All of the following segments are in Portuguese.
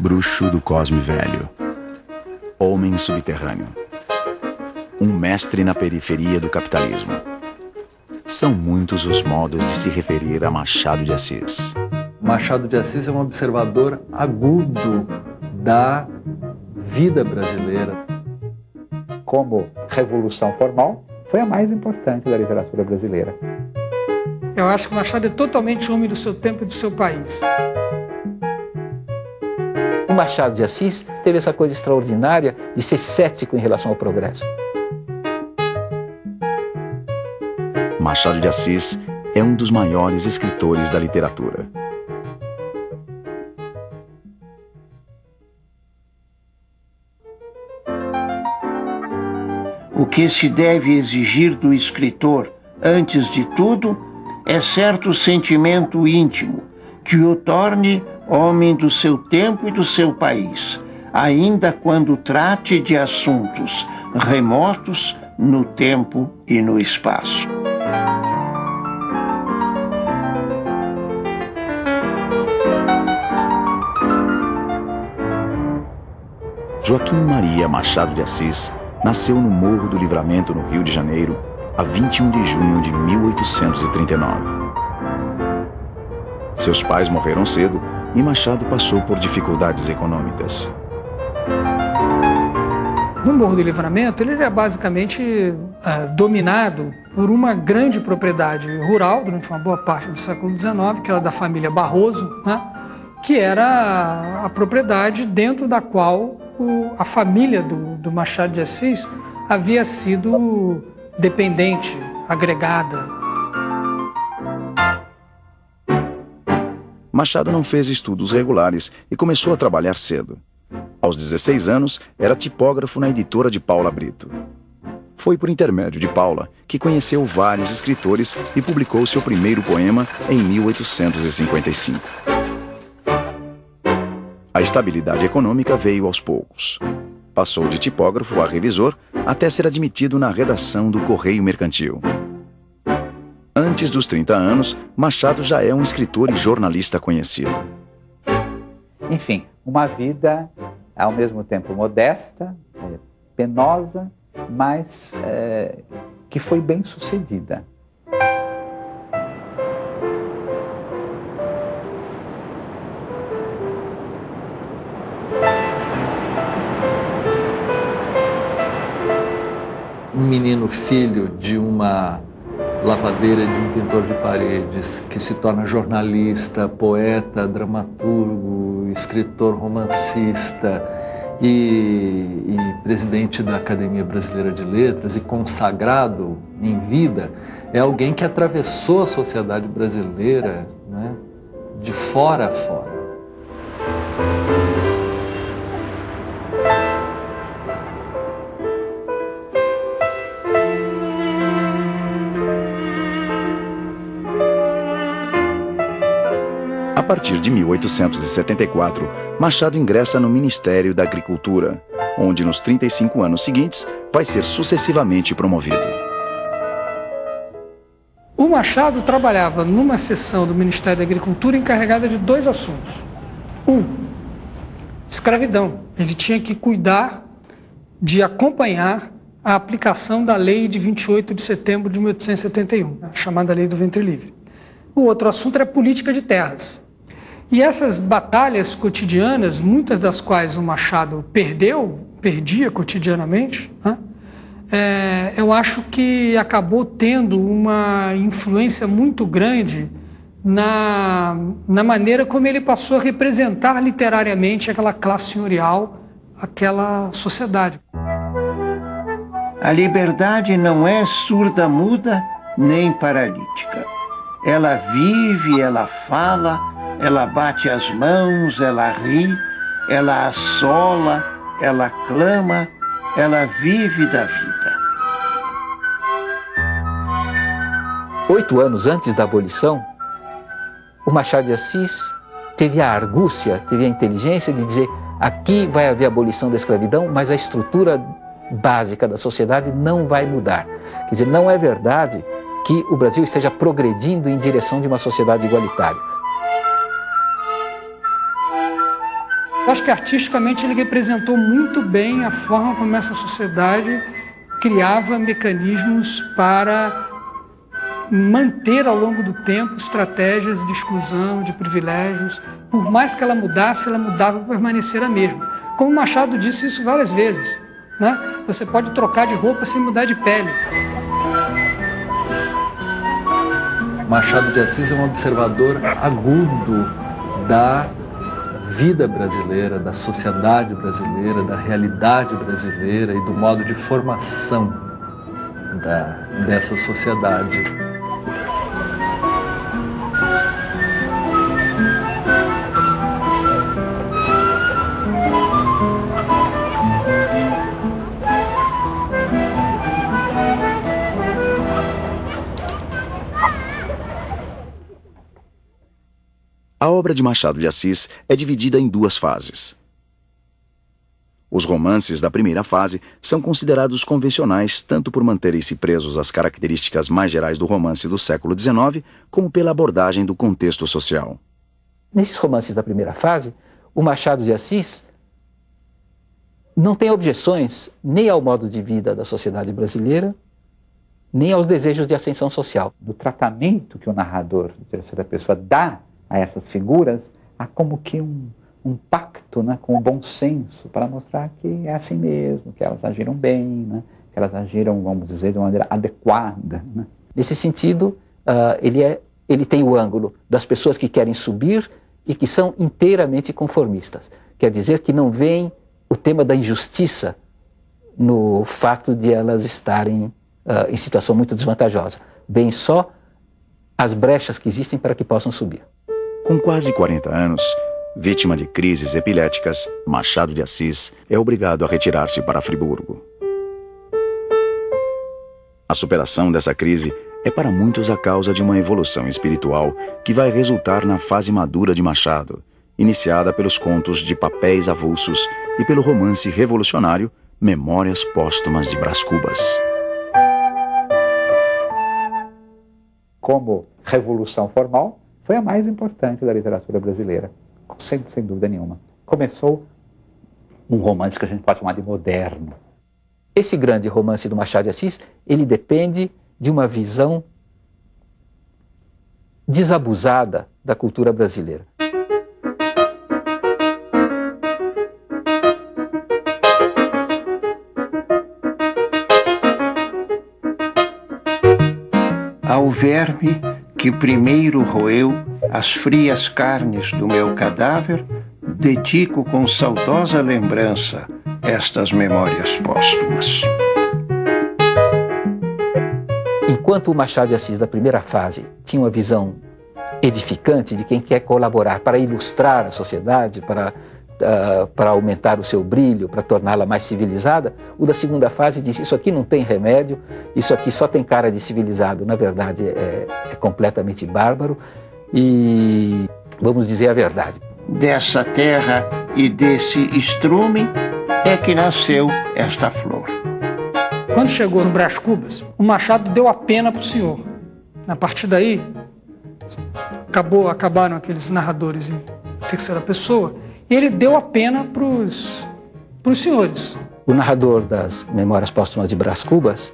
Bruxo do Cosme Velho, homem subterrâneo, um mestre na periferia do capitalismo. São muitos os modos de se referir a Machado de Assis. Machado de Assis é um observador agudo da vida brasileira. Como revolução formal, foi a mais importante da literatura brasileira. Eu acho que Machado é totalmente homem do seu tempo e do seu país. O Machado de Assis teve essa coisa extraordinária de ser cético em relação ao progresso. Machado de Assis é um dos maiores escritores da literatura. O que se deve exigir do escritor, antes de tudo, é certo sentimento íntimo, que o torne homem do seu tempo e do seu país, ainda quando trate de assuntos remotos no tempo e no espaço. Joaquim Maria Machado de Assis nasceu no Morro do Livramento, no Rio de Janeiro, a 21 de junho de 1839. Seus pais morreram cedo e Machado passou por dificuldades econômicas. No Morro do Livramento, ele é basicamente dominado por uma grande propriedade rural durante uma boa parte do século XIX, que era da família Barroso, né? Que era a propriedade dentro da qual a família do Machado de Assis havia sido dependente, agregada. Machado não fez estudos regulares e começou a trabalhar cedo. Aos 16 anos, era tipógrafo na editora de Paula Brito. Foi por intermédio de Paula que conheceu vários escritores e publicou seu primeiro poema em 1855. A estabilidade econômica veio aos poucos. Passou de tipógrafo a revisor até ser admitido na redação do Correio Mercantil. Antes dos 30 anos, Machado já é um escritor e jornalista conhecido. Enfim, uma vida ao mesmo tempo modesta, penosa, mas que foi bem sucedida. Um menino filho de uma lavadeira, de um pintor de paredes, que se torna jornalista, poeta, dramaturgo, escritor, romancista e presidente da Academia Brasileira de Letras e consagrado em vida, é alguém que atravessou a sociedade brasileira, né, de fora a fora. A partir de 1874, Machado ingressa no Ministério da Agricultura, onde nos 35 anos seguintes vai ser sucessivamente promovido. O Machado trabalhava numa seção do Ministério da Agricultura encarregada de dois assuntos. Escravidão. Ele tinha que cuidar de acompanhar a aplicação da lei de 28 de setembro de 1871, a chamada Lei do Ventre Livre. O outro assunto era política de terras. E essas batalhas cotidianas, muitas das quais o Machado perdia cotidianamente, né? Eu acho que acabou tendo uma influência muito grande na maneira como ele passou a representar literariamente aquela classe senhorial, aquela sociedade. A liberdade não é surda-muda nem paralítica. Ela vive, ela fala, ela bate as mãos, ela ri, ela assola, ela clama, ela vive da vida. 8 anos antes da abolição, o Machado de Assis teve a argúcia, teve a inteligência de dizer: aqui vai haver abolição da escravidão, mas a estrutura básica da sociedade não vai mudar. Quer dizer, não é verdade que o Brasil esteja progredindo em direção de uma sociedade igualitária. Eu acho que artisticamente ele representou muito bem a forma como essa sociedade criava mecanismos para manter ao longo do tempo estratégias de exclusão, de privilégios. Por mais que ela mudasse, ela mudava para permanecer a mesma. Como Machado disse isso várias vezes, né? Você pode trocar de roupa sem mudar de pele. Machado de Assis é um observador agudo da vida brasileira, da sociedade brasileira, da realidade brasileira e do modo de formação dessa sociedade. A obra de Machado de Assis é dividida em duas fases. Os romances da primeira fase são considerados convencionais tanto por manterem-se presos às características mais gerais do romance do século XIX, como pela abordagem do contexto social. Nesses romances da primeira fase, o Machado de Assis não tem objeções nem ao modo de vida da sociedade brasileira, nem aos desejos de ascensão social. Do tratamento que o narrador de terceira pessoa dá a essas figuras, há como que um pacto, né, com o bom senso, para mostrar que é assim mesmo, que elas agiram bem, né, que elas agiram, vamos dizer, de uma maneira adequada. Né. Nesse sentido, ele tem o ângulo das pessoas que querem subir e que são inteiramente conformistas. Quer dizer que não veem o tema da injustiça no fato de elas estarem em situação muito desvantajosa. Veem só as brechas que existem para que possam subir. Com quase 40 anos, vítima de crises epiléticas, Machado de Assis é obrigado a retirar-se para Friburgo. A superação dessa crise é para muitos a causa de uma evolução espiritual que vai resultar na fase madura de Machado, iniciada pelos contos de papéis avulsos e pelo romance revolucionário Memórias Póstumas de Brás Cubas. Como revolução formal, foi a mais importante da literatura brasileira, sem dúvida nenhuma. Começou um romance que a gente pode chamar de moderno. Esse grande romance do Machado de Assis, ele depende de uma visão desabusada da cultura brasileira. Ao verme que primeiro roeu as frias carnes do meu cadáver, dedico com saudosa lembrança estas memórias póstumas. Enquanto o Machado de Assis da primeira fase tinha uma visão edificante de quem quer colaborar para ilustrar a sociedade, para aumentar o seu brilho, para torná-la mais civilizada, o da segunda fase diz: isso aqui não tem remédio, isso aqui só tem cara de civilizado, na verdade é completamente bárbaro, e vamos dizer a verdade. Dessa terra e desse estrume é que nasceu esta flor. Quando chegou no Brás Cubas, o Machado deu a pena para o senhor. A partir daí, acabaram aqueles narradores em terceira pessoa, e ele deu a pena para os senhores. O narrador das Memórias Póstumas de Brás Cubas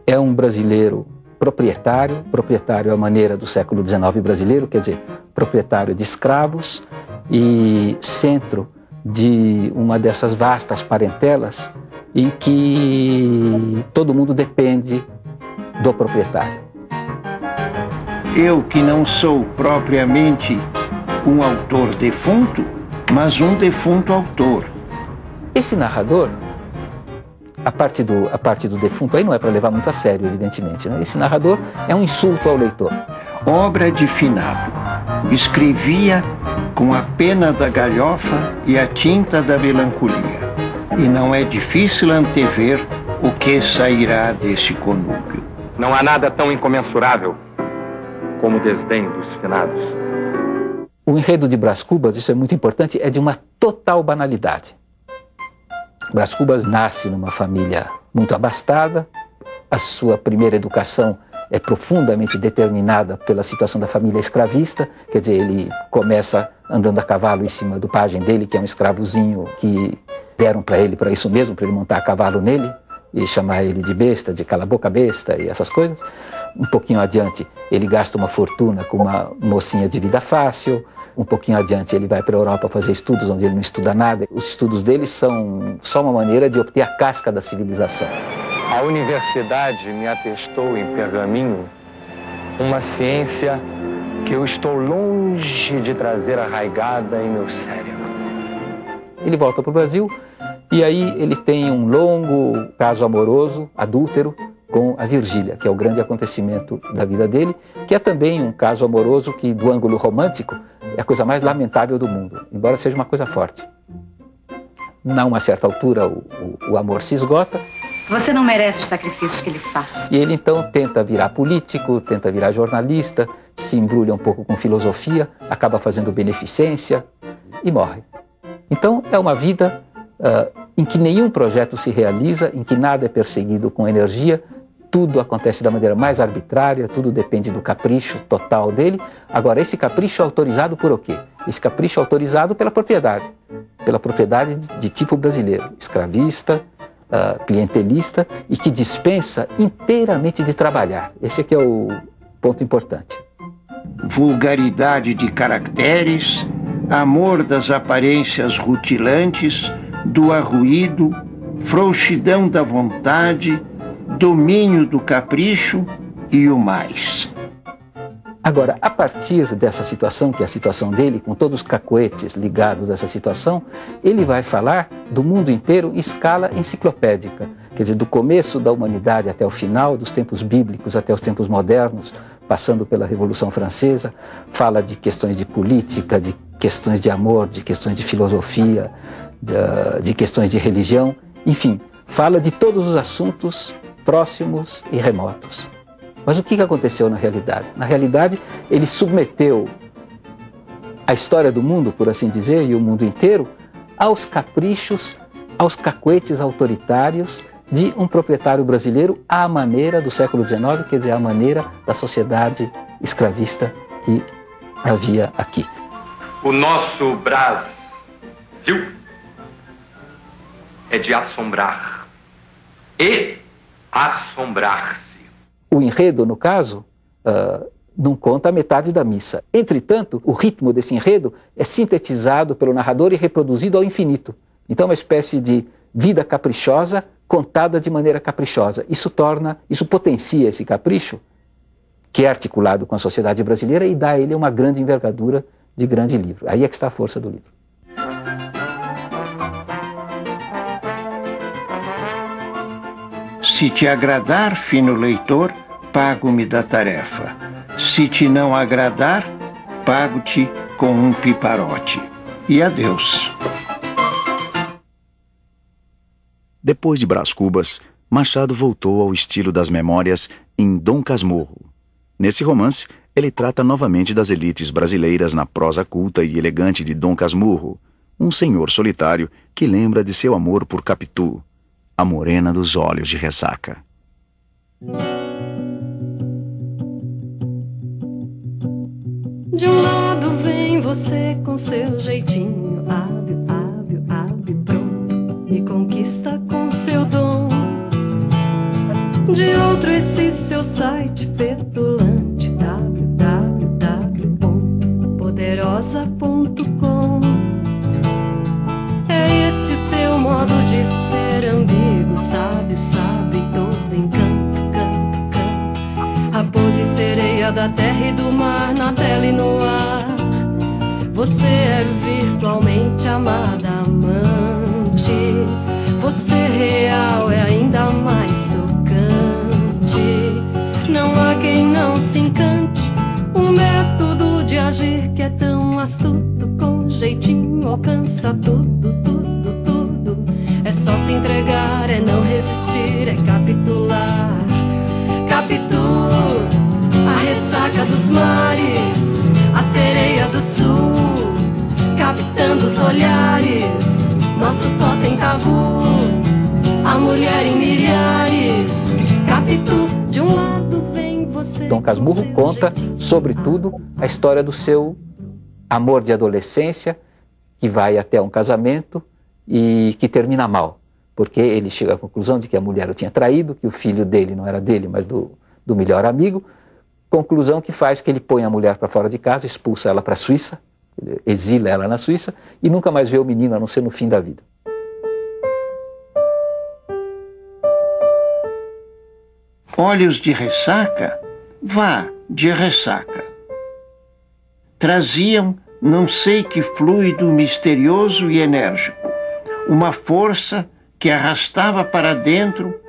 é um brasileiro proprietário à maneira do século XIX brasileiro, quer dizer, proprietário de escravos e centro de uma dessas vastas parentelas em que todo mundo depende do proprietário. Eu que não sou propriamente um autor defunto, mas um defunto autor. Esse narrador, a parte do defunto aí não é para levar muito a sério, evidentemente, né? Esse narrador é um insulto ao leitor. Obra de finado. Escrevia com a pena da galhofa e a tinta da melancolia. E não é difícil antever o que sairá desse conúbio. Não há nada tão incomensurável como o desdém dos finados. O enredo de Brás Cubas, isso é muito importante, é de uma total banalidade. Brás Cubas nasce numa família muito abastada, a sua primeira educação é profundamente determinada pela situação da família escravista, quer dizer, ele começa andando a cavalo em cima do pajem dele, que é um escravozinho que deram para ele, para isso mesmo, para ele montar a cavalo nele, e chamar ele de besta, de cala-boca besta e essas coisas. Um pouquinho adiante, ele gasta uma fortuna com uma mocinha de vida fácil. Um pouquinho adiante, ele vai para a Europa fazer estudos onde ele não estuda nada. Os estudos dele são só uma maneira de obter a casca da civilização. A universidade me atestou em pergaminho uma ciência que eu estou longe de trazer arraigada em meu cérebro. Ele volta para o Brasil e aí ele tem um longo caso amoroso, adúltero, com a Virgília, que é o grande acontecimento da vida dele, que é também um caso amoroso que, do ângulo romântico, é a coisa mais lamentável do mundo, embora seja uma coisa forte. A uma certa altura, o amor se esgota. Você não merece os sacrifícios que ele faz. E ele então tenta virar político, tenta virar jornalista, se embrulha um pouco com filosofia, acaba fazendo beneficência e morre. Então é uma vida em que nenhum projeto se realiza, em que nada é perseguido com energia, tudo acontece da maneira mais arbitrária, tudo depende do capricho total dele. Agora, esse capricho é autorizado por o quê? Esse capricho é autorizado pela propriedade de tipo brasileiro, escravista, clientelista e que dispensa inteiramente de trabalhar. Esse aqui é o ponto importante. Vulgaridade de caracteres, amor das aparências rutilantes, do arruído, frouxidão da vontade, domínio do capricho e o mais. Agora, a partir dessa situação, que é a situação dele, com todos os cacoetes ligados a essa situação, ele vai falar do mundo inteiro em escala enciclopédica. Quer dizer, do começo da humanidade até o final, dos tempos bíblicos até os tempos modernos, passando pela Revolução Francesa, fala de questões de política, de questões de amor, de questões de filosofia, de questões de religião, enfim, fala de todos os assuntos próximos e remotos. Mas o que aconteceu na realidade? Na realidade, ele submeteu a história do mundo, por assim dizer, e o mundo inteiro, aos caprichos, aos cacoetes autoritários de um proprietário brasileiro à maneira do século XIX, quer dizer, à maneira da sociedade escravista que havia aqui. O nosso Brasil é de assombrar e assombrar-se. O enredo, no caso, não conta a metade da missa. Entretanto, o ritmo desse enredo é sintetizado pelo narrador e reproduzido ao infinito. Então, é uma espécie de vida caprichosa contada de maneira caprichosa. Isso potencia esse capricho, que é articulado com a sociedade brasileira, e dá a ele uma grande envergadura de grande livro. Aí é que está a força do livro. Se te agradar, fino leitor, pago-me da tarefa. Se te não agradar, pago-te com um piparote. E adeus. Depois de Brás Cubas, Machado voltou ao estilo das memórias em Dom Casmurro. Nesse romance, ele trata novamente das elites brasileiras na prosa culta e elegante de Dom Casmurro, um senhor solitário que lembra de seu amor por Capitu, a morena dos olhos de ressaca. De um lado vem você com seu jeitinho hábil, hábil, hábil, pronto, me conquista com seu dom. De outro esse seu site petulante, www.poderosa.com. É esse seu modo de ser ambíguo, sábio, sábio e todo encanto, canto, canto. Raposa e sereia da terra e do mar, na tela e no ar. Você é virtualmente amada, amante. Você real é ainda mais tocante. Não há quem não se encante. Um método de agir que é tão astuto, com jeitinho alcança tudo, tudo, tudo. É só se entregar, é não resistir, é capitular. Capitu, a ressaca dos mares, a sereia do sul, captando os olhares, nosso totem tabu, a mulher em milhares. Capitu, de um lado vem você Casmurro conta, sobretudo, a história do seu amor de adolescência, que vai até um casamento e que termina mal, porque ele chega à conclusão de que a mulher o tinha traído, que o filho dele não era dele, mas do melhor amigo, conclusão que faz que ele põe a mulher para fora de casa, expulsa ela para a Suíça, exila ela na Suíça e nunca mais vê o menino, a não ser no fim da vida. Olhos de ressaca? Vá, de ressaca. Traziam não sei que fluido misterioso e enérgico, uma força que arrastava para dentro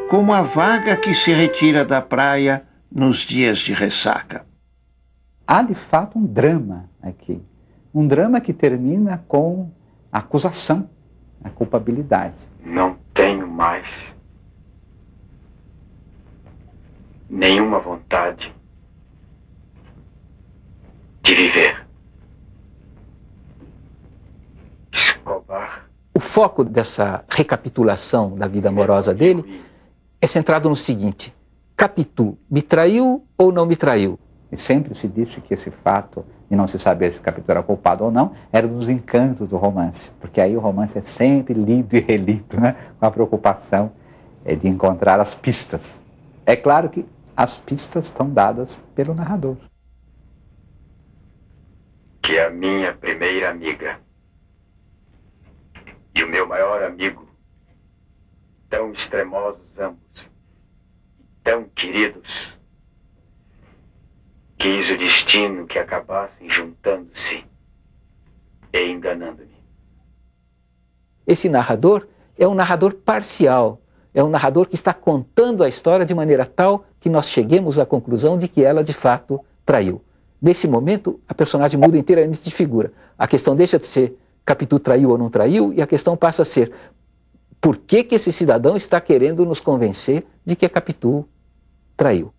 como a vaga que se retira da praia nos dias de ressaca. Há de fato um drama aqui, um drama que termina com a acusação, a culpabilidade. Não tenho mais nenhuma vontade de viver. Escobar. O foco dessa recapitulação da vida amorosa dele é centrado no seguinte: Capitu me traiu ou não me traiu? E sempre se disse que esse fato de não se saber se Capitu era culpado ou não era um dos encantos do romance, porque aí o romance é sempre lido e relido, né? Com a preocupação de encontrar as pistas. É claro que as pistas estão dadas pelo narrador. Que a minha primeira amiga e o meu maior amigo, tão extremosos ambos, tão queridos, quis o destino que acabassem juntando-se e enganando-me. Esse narrador é um narrador parcial, é um narrador que está contando a história de maneira tal que nós cheguemos à conclusão de que ela de fato traiu. Nesse momento, a personagem muda inteiramente de figura. A questão deixa de ser Capitu traiu ou não traiu, e a questão passa a ser: por que esse cidadão está querendo nos convencer de que a Capitu traiu?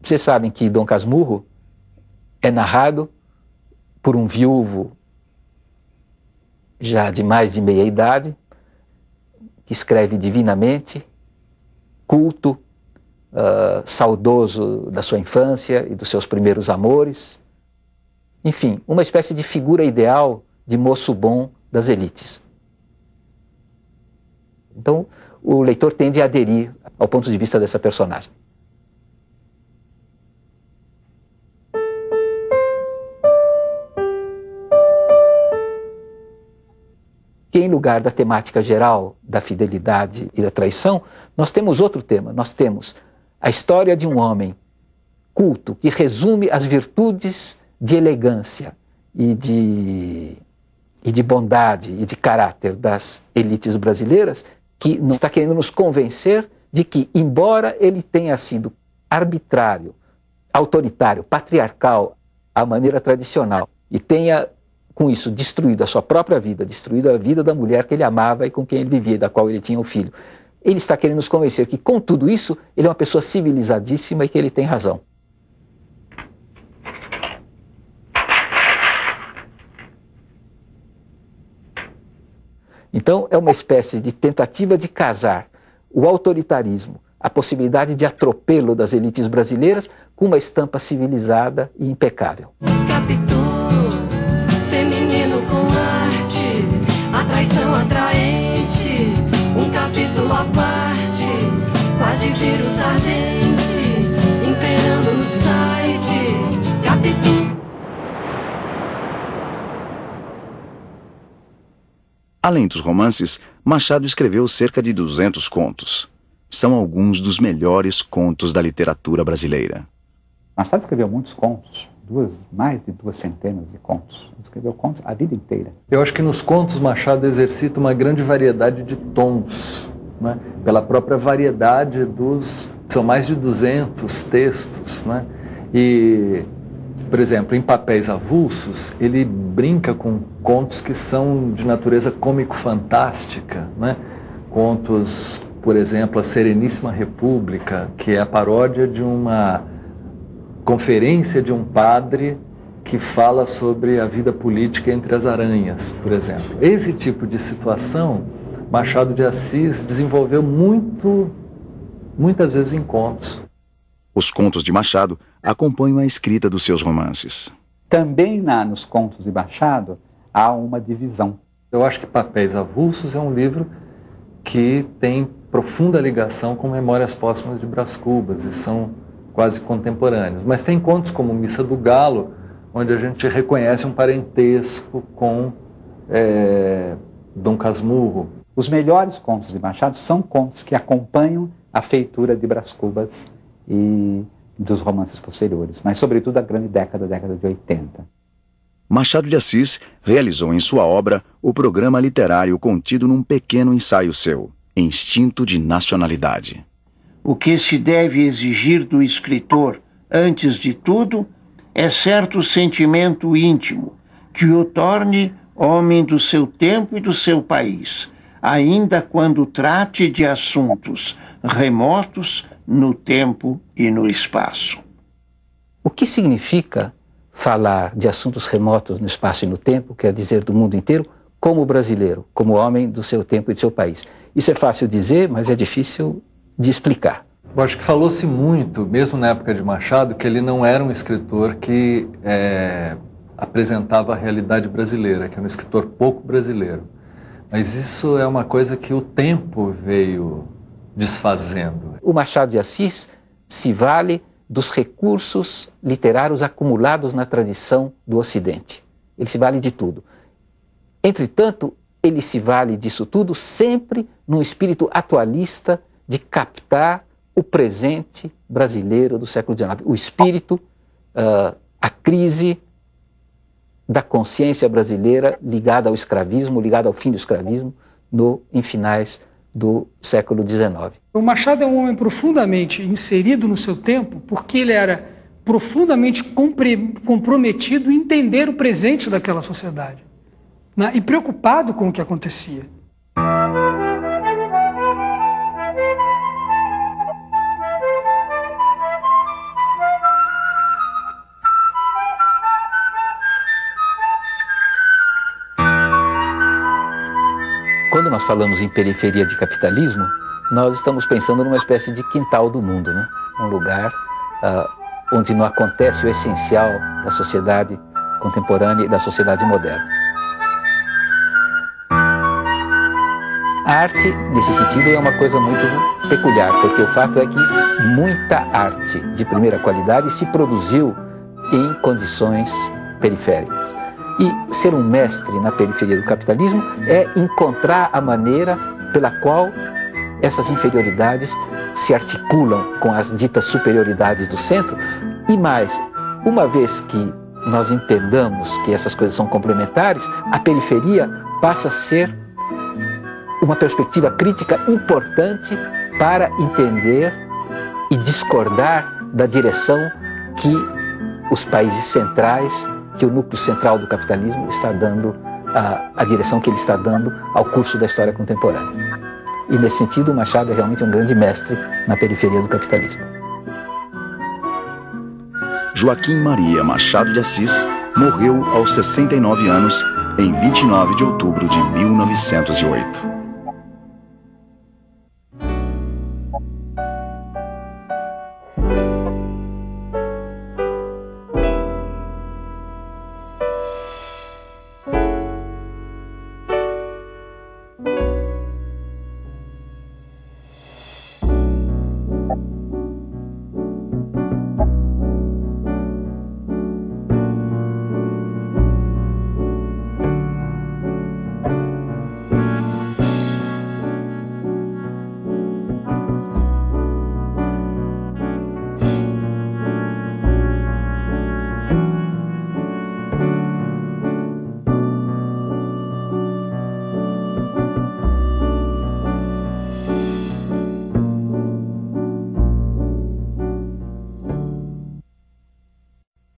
Vocês sabem que Dom Casmurro é narrado por um viúvo já de mais de meia idade, que escreve divinamente, culto, saudoso da sua infância e dos seus primeiros amores. Enfim, uma espécie de figura ideal de moço bom das elites. Então, o leitor tende a aderir ao ponto de vista dessa personagem. Que em lugar da temática geral da fidelidade e da traição, nós temos outro tema. Nós temos a história de um homem culto que resume as virtudes de elegância e de bondade e de caráter das elites brasileiras, que não está querendo nos convencer de que, embora ele tenha sido arbitrário, autoritário, patriarcal, à maneira tradicional, e tenha, com isso, destruído a sua própria vida, destruído a vida da mulher que ele amava e com quem ele vivia, da qual ele tinha um filho, ele está querendo nos convencer que, com tudo isso, ele é uma pessoa civilizadíssima e que ele tem razão. Então, é uma espécie de tentativa de casar o autoritarismo, a possibilidade de atropelo das elites brasileiras, com uma estampa civilizada e impecável. Capitu, feminino com arte, a traição atraente, um capítulo à parte, quase vírus ardente, imperando no site. Capitu. Além dos romances, Machado escreveu cerca de 200 contos. São alguns dos melhores contos da literatura brasileira. Machado escreveu muitos contos, mais de 2 centenas de contos. Ele escreveu contos a vida inteira. Eu acho que nos contos Machado exercita uma grande variedade de tons, né? Pela própria variedade dos... São mais de 200 textos, né? E... Por exemplo, em Papéis Avulsos, ele brinca com contos que são de natureza cômico-fantástica, né? Contos, por exemplo, A Sereníssima República, que é a paródia de uma conferência de um padre que fala sobre a vida política entre as aranhas, por exemplo. Esse tipo de situação, Machado de Assis desenvolveu muitas vezes em contos. Os contos de Machado acompanham a escrita dos seus romances. Também nos contos de Machado há uma divisão. Eu acho que Papéis Avulsos é um livro que tem profunda ligação com Memórias Póstumas de Brás Cubas e são quase contemporâneos. Mas tem contos como Missa do Galo, onde a gente reconhece um parentesco com Dom Casmurro. Os melhores contos de Machado são contos que acompanham a feitura de Brás Cubas e dos romances posteriores, mas sobretudo a grande década de 80. Machado de Assis realizou em sua obra o programa literário contido num pequeno ensaio seu, Instinto de Nacionalidade. O que se deve exigir do escritor, antes de tudo, é certo sentimento íntimo, que o torne homem do seu tempo e do seu país, ainda quando trate de assuntos remotos no tempo e no espaço. O que significa falar de assuntos remotos no espaço e no tempo, quer dizer do mundo inteiro, como brasileiro, como homem do seu tempo e do seu país? Isso é fácil dizer, mas é difícil de explicar. Eu acho que falou-se muito, mesmo na época de Machado, que ele não era um escritor que apresentava a realidade brasileira, que era um escritor pouco brasileiro. Mas isso é uma coisa que o tempo veio desfazendo. O Machado de Assis se vale dos recursos literários acumulados na tradição do Ocidente. Ele se vale de tudo. Entretanto, ele se vale disso tudo sempre num espírito atualista de captar o presente brasileiro do século XIX. O espírito, a crise da consciência brasileira ligada ao escravismo, ligada ao fim do escravismo, em finais do século XIX. O Machado é um homem profundamente inserido no seu tempo, porque ele era profundamente comprometido em entender o presente daquela sociedade, né, e preocupado com o que acontecia. Quando nós falamos em periferia de capitalismo, nós estamos pensando numa espécie de quintal do mundo, né? Um lugar onde não acontece o essencial da sociedade contemporânea e da sociedade moderna. A arte, nesse sentido, é uma coisa muito peculiar, porque o fato é que muita arte de primeira qualidade se produziu em condições periféricas. E ser um mestre na periferia do capitalismo é encontrar a maneira pela qual essas inferioridades se articulam com as ditas superioridades do centro. E mais, uma vez que nós entendamos que essas coisas são complementares, a periferia passa a ser uma perspectiva crítica importante para entender e discordar da direção que os países centrais, que o núcleo central do capitalismo está dando, a direção que ele está dando ao curso da história contemporânea. E nesse sentido, o Machado é realmente um grande mestre na periferia do capitalismo. Joaquim Maria Machado de Assis morreu aos 69 anos em 29 de outubro de 1908.